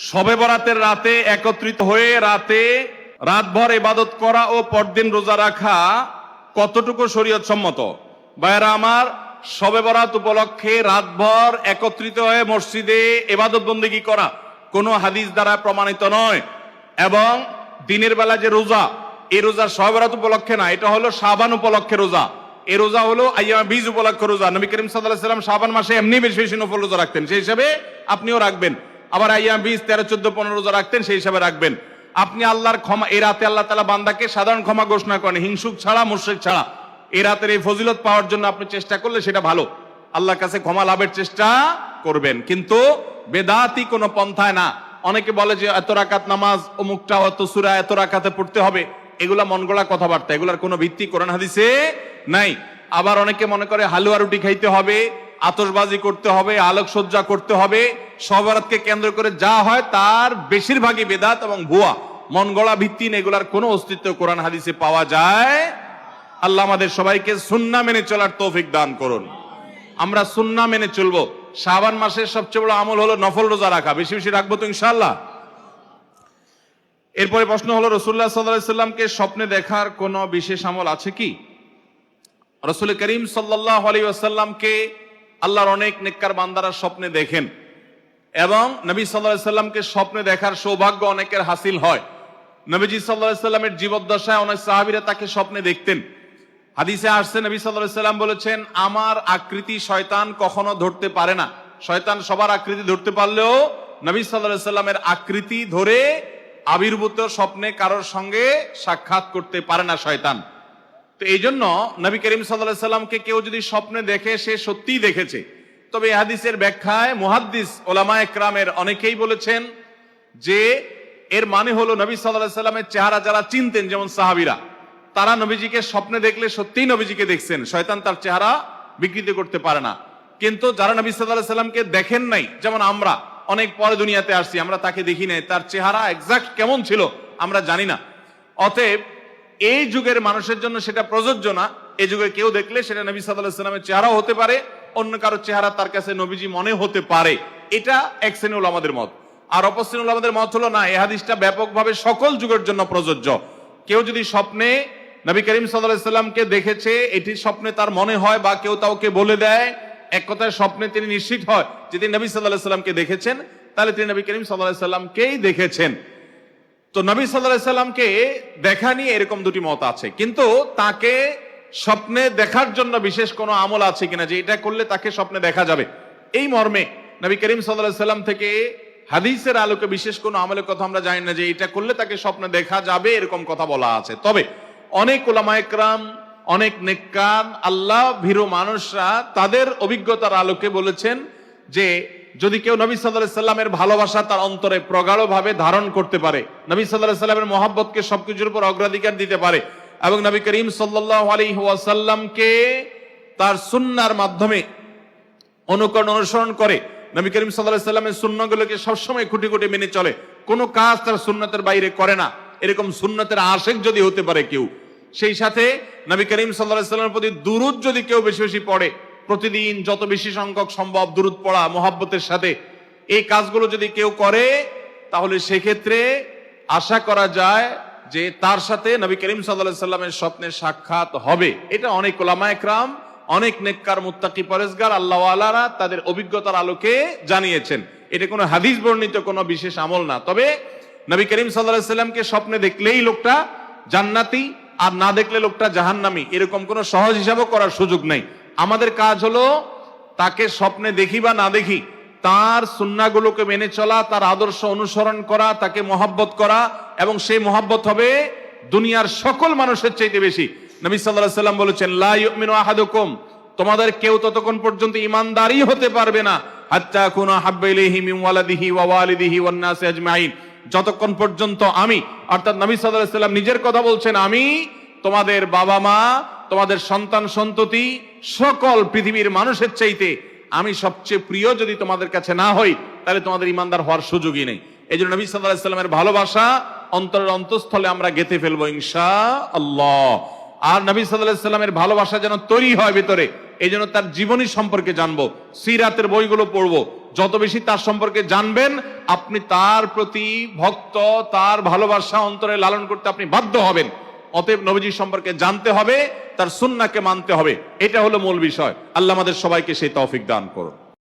শবে বরাতের রাতে একত্রিত হয়ে রাতভর ইবাদত করা ও পরদিন রোজা রাখা কতটুকু শরীয়ত সম্মত? ভাইরা আমার, শবে বরাত উপলক্ষে রাতভর একত্রিত হয়ে মসজিদে ইবাদত বন্দেগী করা কোনো হাদিস দ্বারা প্রমাণিত নয়। এবং দিনের বেলা যে রোজা, এই রোজা শবে বরাত উপলক্ষে না, এটা হলো শাবান উপলক্ষে রোজা। এই রোজা হলো আইয়াম বীজ উপলক্ষে রোজা। নবী করিম সাল্লাল্লাহু আলাইহি ওয়াসাল্লাম শাবান মাসে এমনি বেশি বেশি নফল রোজা রাখতেন, সেই হিসাবে আপনিও রাখবেন। আবার আইয়াম বীজ 13, 14, 15 রোজা রাখতেন, সেই হিসাবে রাখবেন। আপনি আল্লাহর ক্ষমা, এই রাতে আল্লাহ তাআলা বান্দাকে সাধারণ ক্ষমা ঘোষণা করেন, হিংসুক ছাড়া, মুশরিক ছাড়া। এই রাতের এই ফজিলত পাওয়ার জন্য আপনি চেষ্টা করলে সেটা ভালো, আল্লাহর কাছে ক্ষমা লাভের চেষ্টা করবেন, কিন্তু বেদাতি কোনো পন্থায় না। অনেকে বলে যে এত রাকাত নামাজ, অমুকটা অত সূরা এত রাকাতে পড়তে হবে, এগুলা মন গড়া কথাবার্তা, এগুলার কোনো ভিত্তি কোরআন হাদিসে নাই। আবার অনেকে মনে করে হালুয়া রুটি খাইতে হবে, আতশবাজি করতে হবে, আলোকসজ্জা করতে হবে। শবে বরাতকে কেন্দ্র করে যা হয় তার বেশিরভাগই বেদাত এবং ভুয়া, মন গড়া ভিত্তিহীন, এগুলার কোনো অস্তিত্ব কোরআন হাদিসে পাওয়া যায়। আল্লাহ আমাদের সবাইকে সুন্নাহ মেনে চলার তৌফিক দান করুন। আমরা সুন্নাহ মেনে চলবো। শাবান মাসের সবচেয়ে বড় আমল হলো নফল রোজা রাখা, বেশি বেশি রাখবো তো ইনশাআল্লাহ। এরপরে প্রশ্ন হলো, রাসূলুল্লাহ সাল্লাল্লাহু আলাইহি ওয়াসাল্লামকে স্বপ্নে দেখার কোনো বিশেষ আমল আছে কি? রাসূল করিম সাল্লাল্লাহু আলাইহি ওয়াসাল্লামকে আল্লাহর অনেক নেককার বান্দারা স্বপ্নে দেখেন, এবং নবী সাল্লাল্লাহু আলাইহি ওয়াসাল্লামকে স্বপ্নে দেখার সৌভাগ্য অনেকের হাসিল হয়। নবীজি সাল্লাল্লাহু আলাইহি ওয়াসাল্লামের জীবদ্দশায় অনেক সাহাবীরা তাকে স্বপ্নে দেখতেন। হাদিসে আসছে, নবী সাল্লাল্লাহু আলাইহি ওয়াসাল্লাম বলেছেন, আমার আকৃতি শয়তান কখনো ধরতে পারে না। শয়তান সবার আকৃতি ধরতে পারলেও নবী সাল্লাল্লাহু আলাইহি ওয়াসাল্লামের আকৃতি ধরে আবির্ভূত স্বপ্নে কারোর সঙ্গে সাক্ষাৎ করতে পারে না শয়তান। তো এই জন্য নবী করিম সাল্লাল্লাহু আলাইহি ওয়াসাল্লামকে কেউ যদি স্বপ্নে দেখে, সে সত্যিই দেখেছে। তবে এই হাদিসের ব্যাখ্যায় মুহাদ্দিস ওলামায়ে কেরামের অনেকেই বলেছেন যে এর মানে হলো নবী সাল্লাল্লাহু আলাইহি ওয়াসাল্লামের চেহারা যারা চিনতেন, যেমন সাহাবীরা, তারা নবীজিকে স্বপ্নে দেখলে সত্যিই নবীজিকে দেখছেন, শয়তান তার চেহারা বিকৃত করতে পারে না। কিন্তু যারা নবী সাল্লাল্লাহু আলাইহি ওয়াসাল্লামকে দেখেন নাই, যেমন আমরা অনেক পরে দুনিয়াতে আসছি, আমরা তাকে দেখি নাই, তার চেহারা এক্সাক্ট কেমন ছিল আমরা জানি না। অতএব এই যুগের মানুষের জন্য সেটা প্রযোজ্য না। এই যুগে কেউ দেখলে সেটা নবী সাল্লাল্লাহু আলাইহি ওয়াসাল্লামের চেহারাও হতে পারে, অন্য কারো চেহারা তার কাছে নবীজি মনে হতে পারে। এটা এক শ্রেণীর উলামাদের মত। আর অপর শ্রেণীর উলামাদের মত হলো না, এই হাদিসটা ব্যাপকভাবে সকল যুগের জন্য প্রযোজ্য। কেউ যদি স্বপ্নে নবী করিম সাল্লাল্লাহু আলাইহি ওয়াসাল্লামকে দেখেছে, এটি স্বপ্নে তার মনে হয়, বা কেউ তাকে বলে দেয়, এক কথায় স্বপ্নে তিনি নিশ্চিত হয় যে তিনি নবী সাল্লাল্লাহু আলাইহি ওয়াসাল্লামকে দেখেছেন, তাহলে তিনি নবী করিম সাল্লাল্লাহু আলাইহি ওয়াসাল্লামকেই দেখেছেন। তো নবী সাল্লাল্লাহু আলাইহি ওয়াসাল্লামকে দেখা নিয়ে এরকম দুটি মত আছে, কিন্তু তাকে স্বপ্নে দেখার জন্য বিশেষ কোনো আমল আছে কিনা, যে এটা করলে তাকে স্বপ্নে দেখা যাবে, এই মর্মে নবী করিম সাল্লাল্লাহু আলাইহি ওয়াসাল্লাম থেকে হাদিসের আলোকে বিশেষ কোনো আমলের কথা আমরা জানি না যে এটা করলে তাকে স্বপ্নে দেখা যাবে, এরকম কথা বলা আছে। তবে অনেক উলামায়ে কেরাম, অনেক নেককার আল্লাহ ভীরু মানুষরা তাদের অভিজ্ঞতার আলোকে বলেছেন যে যদি কেউ নবী সাল্লাল্লাহু আলাইহি ওয়াসাল্লামের ভালোবাসা তার অন্তরে প্রগাঢ়ভাবে ধারণ করতে পারে, নবী সাল্লাল্লাহু আলাইহি ওয়াসাল্লামের মহব্বতকে সবকিছুর উপর অগ্রাধিকার দিতে পারে, এবং নবী করিম সাল্লাল্লাহু আলাইহি ওয়াসাল্লামকে তার সুন্নাহর মাধ্যমে অনুসরণ করে, নবী করিম সাল্লাল্লাহু আলাইহি ওয়াসাল্লামের সুন্নাহগুলোকে সবসময় খুঁটি খুঁটি মেনে চলে, কোনো কাজ তার সুন্নতের বাইরে করে না, এরকম সুন্নতের আশিক যদি হতে পারে কেউ, সেই সাথে নবী করিম সাল্লাল্লাহু আলাইহি ওয়াসাল্লামের প্রতি দুরূদ যদি কেউ বেশি বেশি পড়ে, প্রতিদিন যত বেশি সংখ্যক সম্ভব দুরূদ পড়া মুহাব্বতের সাথে, এই কাজগুলো যদি কেউ করে, তাহলে সেক্ষেত্রে আশা করা যায় যে তার সাথে নবী করিম সাল্লাল্লাহু আলাইহি ওয়াসাল্লামের স্বপ্নের সাক্ষাৎ হবে। এটা অনেক উলামায়ে কেরাম, অনেক নেককার মুত্তাকি পরেজগার আল্লাহওয়ালারা তাদের অভিজ্ঞতার আলোকে জানিয়েছেন। এটা কোনো হাদিস বর্ণিত কোনো বিশেষ আমল না। তবে নবী করিম সাল্লাল্লাহু আলাইহি ওয়াসাল্লামকে স্বপ্নে দেখলেই লোকটা জান্নাতি, আর না দেখলে লোকটা জাহান্নামী, এরকম কোনো সহজ হিসাবও করার সুযোগ নেই। আমাদের কাজ হলো তাকে স্বপ্নে দেখি বা না দেখি, তার সুন্নাহগুলোকে মেনে চলা, তার আদর্শ অনুসরণ করা, তাকে মহব্বত করা, এবং সেই মহব্বত হবে দুনিয়ার সকল মানুষের চাইতে বেশি। নবী সাল্লাল্লাহু আলাইহি ওয়াসাল্লাম বলেছেন, লা ইউমিনু আহাদুকুম, তোমাদের কেউ ততক্ষণ পর্যন্ত ঈমানদারই হতে পারবে না, হাত্তা কুনা হাব্বা ইলাইহি মিন ওয়ালাদিহি ওয়া ওয়ালিদিহি ওয়ান নাসি আজমাইন, যতক্ষণ পর্যন্ত আমি, অর্থাৎ নবী সাল্লাল্লাহু আলাইহি ওয়াসাল্লাম নিজের কথা বলছেন, আমি তোমাদের বাবা মা, তোমাদের সন্তান সন্ততি, সকল পৃথিবীর মানুষের চাইতে আমি সবচেয়ে প্রিয় যদি তোমাদের কাছে না হই, তাহলে তোমাদের ঈমানদার হওয়ার সুযোগই নেই। এই জন্য নবী সাল্লাল্লাহু আলাইহি ওয়াসাল্লামের ভালোবাসা অন্তরের অন্তঃস্থলে আমরা গেঁথে ফেলবো ইনশাআল্লাহ। আর নবী সাল্লাল্লাহু আলাইহি ওয়াসাল্লামের ভালোবাসা যেন তৈরি হয় ভিতরে, এই জন্য তার জীবনী সম্পর্কে জানবো, সিরাতের বইগুলো পড়বো, যত বেশি তার সম্পর্কে জানবেন, আপনি তার প্রতি ভক্ত, তার ভালোবাসা অন্তরে লালন করতে আপনি বাধ্য হবেন। অতএব নবীজি সম্পর্কে জানতে হবে, তার সুন্নাহকে মানতে হবে। এটা হলো মূল বিষয়। আল্লাহ আমাদের সবাইকে সেই তৌফিক দান করুন।